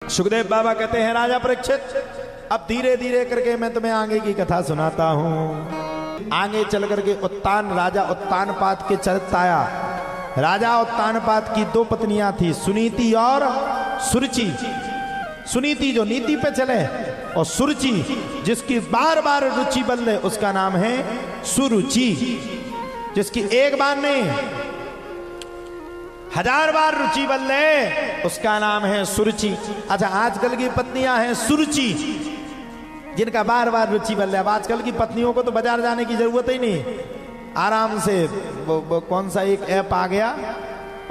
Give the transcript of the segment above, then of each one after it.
सुखदेव बाबा कहते हैं राजा परीक्षित, अब धीरे धीरे करके मैं तुम्हें आगे की कथा सुनाता हूं। आगे चल करके राजा उत्तानपाद के चरित्र आया। राजा उत्तानपाद की दो पत्नियां थी, सुनीति और सुरुचि। सुनीति जो नीति पे चले और सुरुचि जिसकी बार बार रुचि बदले, उसका नाम है सुरुचि। जिसकी एक बार नहीं 1000 बार रुचि बदले, उसका नाम है सुरुचि। अच्छा, आजकल की पत्नियां हैं सुरुचि, जिनका बार बार रुचि बदले। अब आजकल की पत्नियों को तो बाजार जाने की जरूरत ही नहीं, आराम से वो कौन सा एक ऐप आ गया,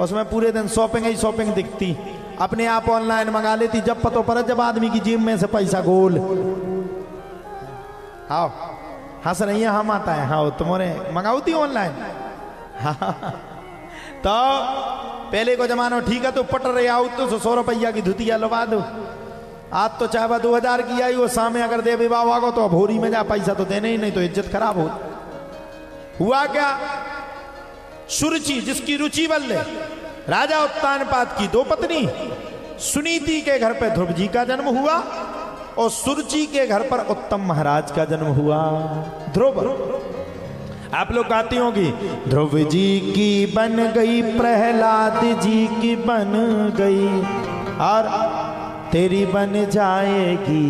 उसमें पूरे दिन शॉपिंग ही शॉपिंग दिखती, अपने आप ऑनलाइन मंगा लेती। जब पतो पर जब आदमी की जेब में से पैसा गोल। हाँ हंस रही है, हम आता है। हाँ तुम्हारे मंगाऊती ऑनलाइन। हाँ तो पहले को जमाना ठीक है, तो पट रहे आओ तो 100 रुपया की धुतिया लगा दो। आज तो चाहे 2000 की आई, वो सामने अगर दे बाबा को तो भोरी में जा, पैसा तो देने ही नहीं, तो इज्जत खराब हो। हुआ क्या, सुरुचि जिसकी रुचि बदले। राजा उत्तानपाद की दो पत्नी, सुनीति के घर पे ध्रुव जी का जन्म हुआ और सुरुचि के घर पर उत्तम महाराज का जन्म हुआ। ध्रुव आप लोग गाती होगी, ध्रुव जी की बन गई, प्रहलाद जी की बन गई, और तेरी बन जाएगी,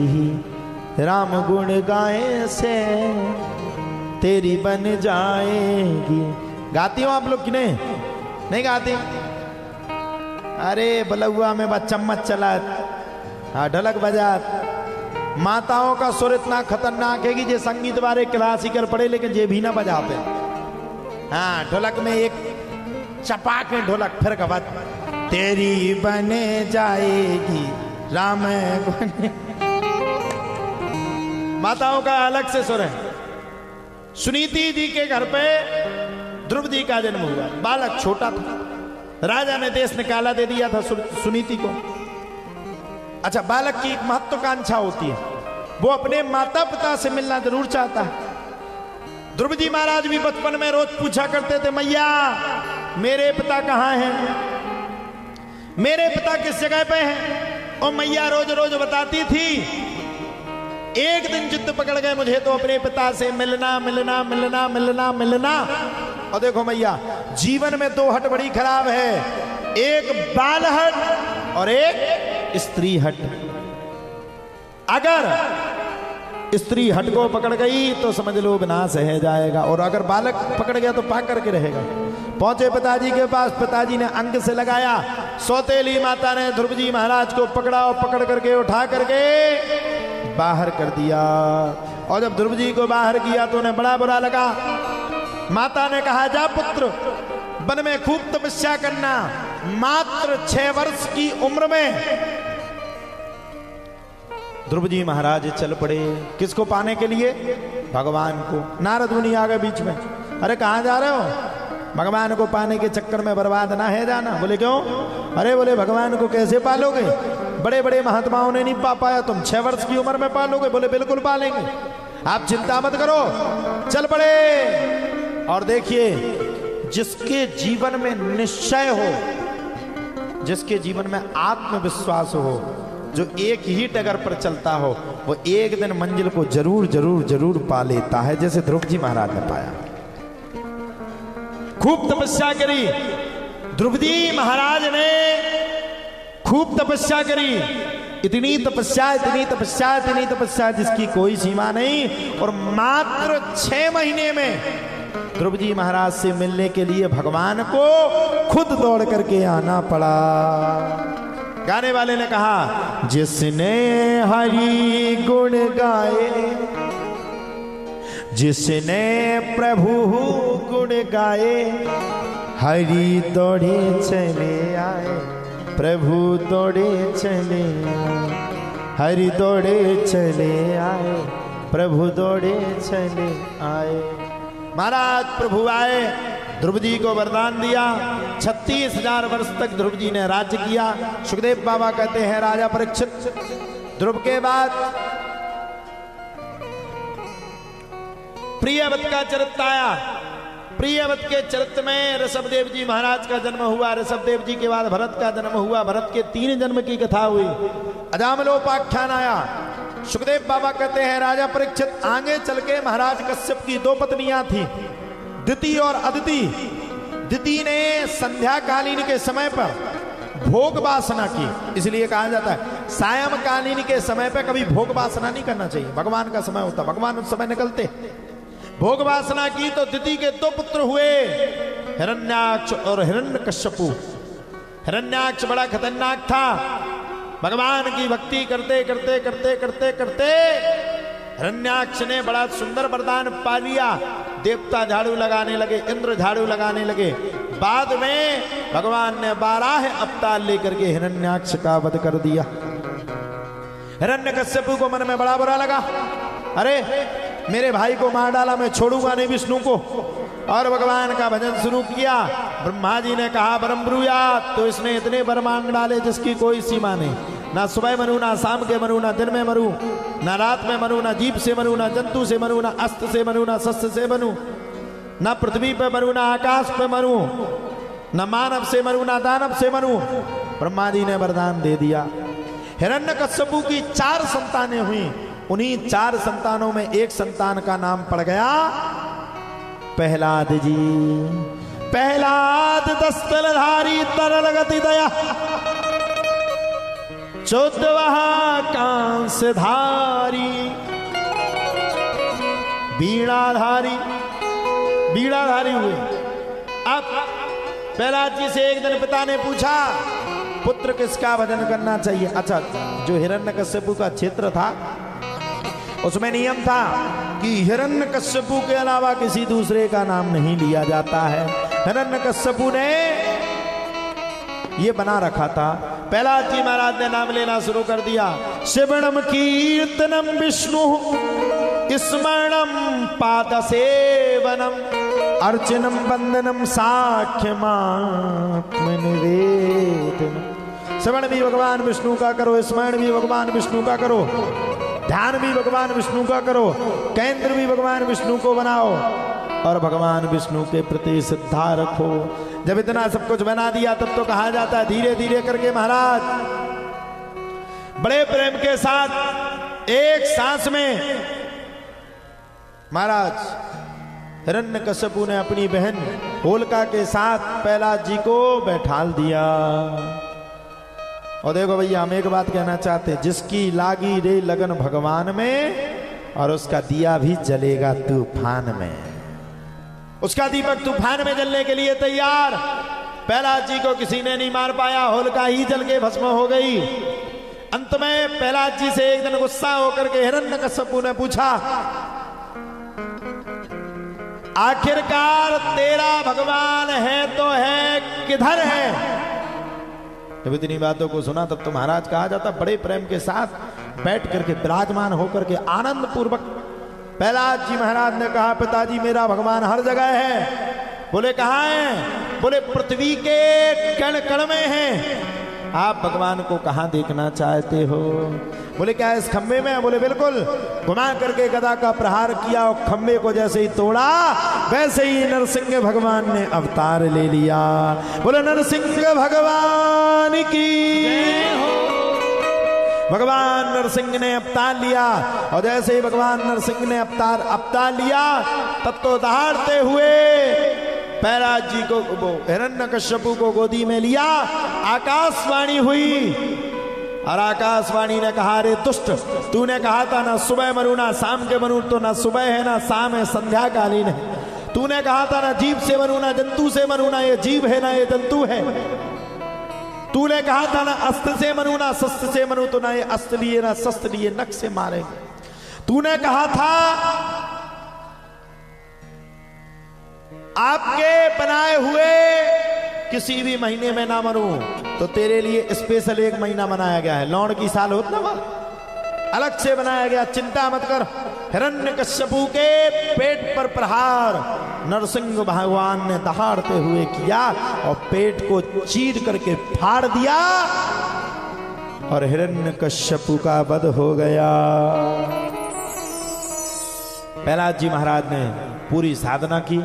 राम गुण गाए से तेरी बन जाएगी। गाती हो आप लोग कि नहीं गाती? अरे बलुआ में बस चम्मच चला, हाँ ढोलक बजा। माताओं का सुर इतना खतरनाक है कि जे संगीत वाले क्लासिकल पढ़े लेकिन जे भी ना बजाते। हाँ ढोलक में एक चपाक है ढोलक, फिर कब तेरी बने जाएगी राम बने। माताओं का अलग से सुर है। सुनीति जी के घर पे ध्रुव जी का जन्म हुआ। बालक छोटा था, राजा ने देश निकाला दे दिया था सुनीति को। अच्छा, बालक की एक महत्वाकांक्षा होती है, वो अपने माता पिता से मिलना जरूर चाहता है। ध्रुव जी महाराज भी बचपन में रोज पूछा करते थे, मैया मेरे पिता कहाँ हैं, मेरे पिता किस जगह पे हैं। और मैया रोज रोज बताती थी। एक दिन जिद पकड़ गए, मुझे तो अपने पिता से मिलना मिलना मिलना मिलना मिलना। और देखो मैया, जीवन में दो हट बड़ी खराब है, एक बाल हट और एक स्त्री हट। अगर स्त्री हट को पकड़ गई तो समझ लो विनाश है जाएगा, और अगर बालक पकड़ गया तो पाक करके रहेगा। पहुंचे पिताजी के पास, पिताजी ने अंग से लगाया, सौतेली माता ने ध्रुव जी महाराज को पकड़ा और पकड़ करके उठा करके बाहर कर दिया। और जब ध्रुव जी को बाहर किया तो उन्हें बड़ा बुरा लगा। माता ने कहा, जा पुत्र वन में खूब तपस्या करना। मात्र 6 वर्ष की उम्र में ध्रुव जी महाराज चल पड़े। किसको पाने के लिए? भगवान को। नारद मुनि आ गए बीच में, अरे कहां जा रहे हो? भगवान को पाने के चक्कर में बर्बाद ना है जाना। बोले क्यों? अरे बोले भगवान को कैसे पालोगे, बड़े बड़े महात्माओं ने नहीं पा पाया, तुम 6 वर्ष की उम्र में पालोगे। बोले बिल्कुल पालेंगे, आप चिंता मत करो। चल पड़े। और देखिए, जिसके जीवन में निश्चय हो, जिसके जीवन में आत्मविश्वास हो, जो एक ही डगर पर चलता हो, वो एक दिन मंजिल को जरूर जरूर जरूर पा लेता है, जैसे ध्रुव जी महाराज ने पाया। खूब तपस्या करी ध्रुव जी महाराज ने, खूब तपस्या करी। इतनी तपस्या इतनी तपस्या इतनी तपस्या जिसकी कोई सीमा नहीं। और मात्र 6 महीने में ध्रुव जी महाराज से मिलने के लिए भगवान को खुद दौड़ करके आना पड़ा। गाने वाले ने कहा, जिसने हरि गुण गाए, जिसने प्रभु गुण गाए, हरि दौड़े चले आए, प्रभु दौड़े चले आए, हरि दौड़े चले आए, प्रभु दौड़े चले आए। महाराज प्रभु आए, ध्रुव जी को वरदान दिया। 36,000 वर्ष तक ध्रुव जी ने राज्य किया। सुखदेव बाबा कहते हैं, राजा परीक्षित ध्रुव के बाद प्रियव्रत का चरित्र आया। प्रियव्रत के चरित्र में ऋषभदेव जी महाराज का जन्म हुआ। ऋषभदेव जी के बाद भरत का जन्म हुआ। भरत के 3 जन्म की कथा हुई। अजामलोपाख्यान आया। सुखदेव बाबा कहते हैं राजा परीक्षित आगे चल के महाराज कश्यप की 2 पत्नियां थी, दिति और अदिति। दिति ने संध्याकालीन के समय पर भोग वासना की, इसलिए कहा जाता है सायंकालीन के समय पर कभी भोग वासना नहीं करना चाहिए। भगवान का समय होता, भगवान उस समय निकलते। भोग वासना की तो दिति के 2 पुत्र हुए, हिरण्याक्ष और हिरण्यकश्यपु। हिरण्याक्ष बड़ा खतरनाक था। भगवान की भक्ति करते करते करते करते करते हिरण्याक्ष ने बड़ा सुंदर वरदान पा लिया। देवता झाड़ू लगाने लगे, इंद्र झाड़ू लगाने लगे। बाद में भगवान ने 12 अवतार लेकर के हिरण्याक्ष का वध कर दिया। हिरण्यकश्यपु को मन में बड़ा बुरा लगा, अरे मेरे भाई को मार डाला, मैं छोड़ूंगा नहीं विष्णु को। और भगवान का भजन शुरू किया। ब्रह्मा जी ने कहा परम ब्रूयात, तो इसने इतने वर मांग डाले जिसकी कोई सीमा नहीं। ना सुबह मरू, ना शाम के मरू, ना दिन में मरू, ना रात में मरू, ना जीव से मरू, ना जंतु से मरू, ना अस्त्र से मरू, ना शस्त्र से मरू, ना पृथ्वी पे मरू, ना आकाश पे मरू, ना मानव से मरू, ना दानव से मरू। ब्रह्मा जी ने वरदान दे दिया। हिरण्यकश्यपु की 4 संतानें हुई। उन्हीं 4 संतानों में एक संतान का नाम पड़ गया प्रहलाद जी। प्रहलाद 10 तलधारी तरल गति दया, 14वां कांसधारी, बीणाधारी। बीणाधारी हुए। अब प्रहलाद जी से एक दिन पिता ने पूछा पुत्र किसका भजन करना चाहिए। अच्छा, जो हिरण्यकश्यपु का क्षेत्र था उसमें नियम था कि हिरण्यकश्यपु के अलावा किसी दूसरे का नाम नहीं लिया जाता है। हिरण्यकश्यपु ने ये बना रखा था। प्रहलाद जी महाराज ने नाम लेना शुरू कर दिया। शिवणम कीर्तनम विष्णु स्मरणम पाद सेवनम अर्चनम वंदनम साख्यमात्म निवेदनम। श्रवण भी भगवान विष्णु का करो, स्मरण भी भगवान विष्णु का करो, ध्यान भी भगवान विष्णु का करो, केंद्र भी भगवान विष्णु को बनाओ और भगवान विष्णु के प्रति श्रद्धा रखो। जब इतना सब कुछ बना दिया तब तो कहा जाता है धीरे धीरे करके महाराज बड़े प्रेम के साथ एक सांस में महाराज हिरण्यकश्यपु ने अपनी बहन होलिका के साथ प्रहलाद जी को बैठाल दिया। और देखो भैया, हम एक बात कहना चाहते हैं, जिसकी लागी रे लगन भगवान में और उसका दिया भी जलेगा तूफान में। उसका दीपक तूफान में जलने के लिए तैयार। प्रहलाद जी को किसी ने नहीं मार पाया, होलिका ही जल के भस्म हो गई। अंत में प्रहलाद जी से एक दिन गुस्सा होकर के हिरण्यकश्यपु ने पूछा, आखिरकार तेरा भगवान है तो है किधर है? जब इतनी बातों को सुना तब तो महाराज कहा जाता बड़े प्रेम के साथ बैठ करके विराजमान होकर के आनंद पूर्वक प्रहलाद जी महाराज ने कहा, पिताजी मेरा भगवान हर जगह है। बोले कहाँ है? बोले पृथ्वी के कण कण में है। आप भगवान को कहाँ देखना चाहते हो? बोले क्या इस खंबे में? बोले बिल्कुल। घुमा करके गदा का प्रहार किया और खंबे को जैसे ही तोड़ा वैसे ही नरसिंह भगवान ने अवतार ले लिया। बोले नरसिंह भगवान की। भगवान नरसिंह ने अवतार लिया और जैसे ही भगवान नरसिंह ने अवतार लिया तब तो दहाड़ते हुए प्रहलाद जी को हिरण्यकश्यपु को गोदी में लिया। आकाशवाणी हुई और आकाशवाणी ने कहा, रे दुष्ट, तूने कहा था ना सुबह मरू ना शाम के मरू, तो ना सुबह है ना शाम है, संध्याकालीन है। तूने कहा था ना जीव से मरू ना जंतु से मरू, ना ये जीव है ना ये जंतु है। तूने कहा था ना अस्त्र से मरू ना शस्त्र से मरू, तो ना ये अस्त्र लिए ना शस्त्र लिए नख से मारे। तूने कहा था आपके बनाए हुए किसी भी महीने में ना मरूं, तो तेरे लिए स्पेशल एक महीना बनाया गया है। लौंड की साल होता ना, अलग से बनाया गया। चिंता मत कर। हिरण्यकश्यपु के पेट पर प्रहार नरसिंह भगवान ने दहाड़ते हुए किया और पेट को चीर करके फाड़ दिया और हिरण्यकश्यपु का वध हो गया। प्रहलाद जी महाराज ने पूरी साधना की।